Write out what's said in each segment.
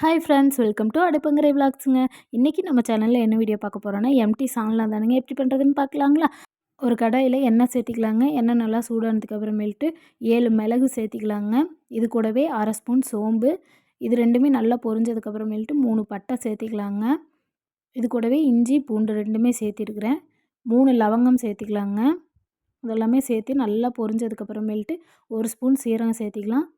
Hi friends, welcome to அடுப்பங்கரை விலாக்ஸுங்க. இன்றைக்கி நம்ம சேனலில் என்ன வீடியோ பார்க்க போகிறோன்னா, எம்டி சால்னா தானுங்க. எப்படி பண்ணுறதுன்னு பார்க்கலாங்களா? ஒரு கடாயில் எண்ணெய் சேர்த்திக்கலாங்க. எண்ணெய் நல்லா சூடானதுக்கு அப்புறமேல்ட்டு 7 மிளகு சேர்த்திக்கலாங்க. இது கூடவே 1/2 ஸ்பூன் சோம்பு, இது ரெண்டுமே நல்லா பொரிஞ்சதுக்கப்புறமேல்ட்டு 3 பட்டை சேர்த்திக்கலாங்க. இது கூடவே இஞ்சி பூண்டு ரெண்டுமே சேர்த்திருக்கிறேன். 3 லவங்கம் சேர்த்திக்கலாங்க. இதெல்லாமே சேர்த்து நல்லா பொரிஞ்சதுக்கப்புறமேல்ட்டு 1 ஸ்பூன் சீரகம் சேர்த்திக்கலாம்.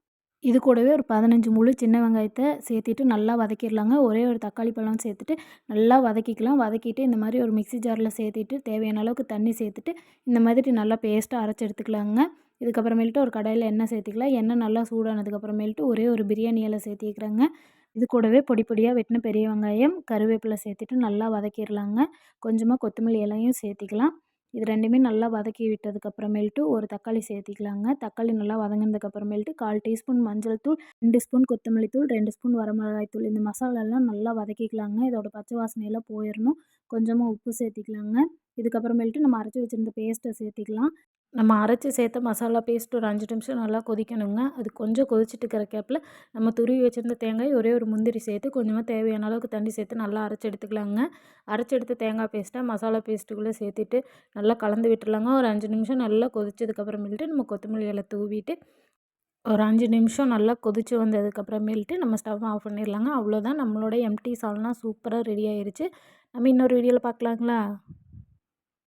இது கூடவே ஒரு 15 முழு சின்ன வெங்காயத்தை சேர்த்திட்டு நல்லா வதக்கிடலாங்க. ஒரே ஒரு தக்காளி பழம் சேர்த்துட்டு நல்லா வதக்கிக்கலாம். வதக்கிட்டு இந்த மாதிரி ஒரு மிக்ஸி ஜாரில் சேர்த்திட்டு தேவையான அளவுக்கு தண்ணி சேர்த்துட்டு இந்த மாதிரி நல்லா பேஸ்ட்டாக அரைச்சி எடுத்துக்கலாங்க. இதுக்கப்புறமேல்ட்டு ஒரு கடாயில் எண்ணெய் சேர்த்திக்கலாம். எண்ணெய் நல்லா சூடானதுக்கப்புறமேல்ட்டு ஒரே ஒரு பிரியாணி இலை சேர்த்திக்கிறேங்க. இது கூடவே பொடி பொடியாக வெட்டின பெரிய வெங்காயம், கருவேப்பிலை சேர்த்துட்டு நல்லா வதக்கிடலாங்க. கொஞ்சமாக கொத்தமல்லி இலையும் சேர்த்திக்கலாம். இது ரெண்டுமே நல்லா வதக்கி விட்டதுக்கப்புறமேல்ட்டு ஒரு தக்காளி சேர்த்திக்கலாங்க. தக்காளி நல்லா வதங்கினதுக்கப்புறமேல்ட்டு 1/4 டீஸ்பூன் மஞ்சள் தூள், 2 ஸ்பூன் கொத்தமல்லி தூள், 2 ஸ்பூன் வரமிளகாய் தூள், இந்த மசாலாலாம் நல்லா வதக்கிக்கலாங்க. இதோட பச்சை வாசனையெல்லாம் போயிடணும். கொஞ்சமாக உப்பு சேர்த்திக்கலாங்க. இதுக்கப்புறமேல்ட்டு நம்ம அரைச்சி வச்சுருந்த பேஸ்ட்டை சேர்த்திக்கலாம். நம்ம அரைச்சி சேர்த்த மசாலா பேஸ்ட் ஒரு 5 நிமிஷம் நல்லா கொதிக்கணுங்க. அது கொஞ்சம் கொதிச்சுட்டு இருக்கிற கேப்பில் நம்ம துருவி வச்சுருந்த தேங்காய், ஒரே ஒரு முந்திரி சேர்த்து கொஞ்சமாக தேவையான அளவுக்கு தண்ணி சேர்த்து நல்லா அரைச்சி எடுத்துக்கலாங்க. அரைச்சி எடுத்த தேங்காய் பேஸ்ட்டை மசாலா பேஸ்ட்டுக்குள்ளே சேர்த்துட்டு நல்லா கலந்து விட்டுறலாங்க. ஒரு 5 நிமிஷம் நல்லா கொதிச்சதுக்கப்புறமேல்ட்டு நம்ம கொத்தமல்லி இலை தூவிட்டு ஒரு 5 நிமிஷம் நல்லா கொதித்து வந்ததுக்கப்புறமேல்ட்டு நம்ம ஸ்டவ் ஆஃப் பண்ணிடலாங்க. அவ்வளோதான், நம்மளோட எம்டி சால்னா சூப்பராக ரெடி ஆயிடுச்சு. நம்ம இன்னொரு வீடியோவில் பார்க்கலாங்களா?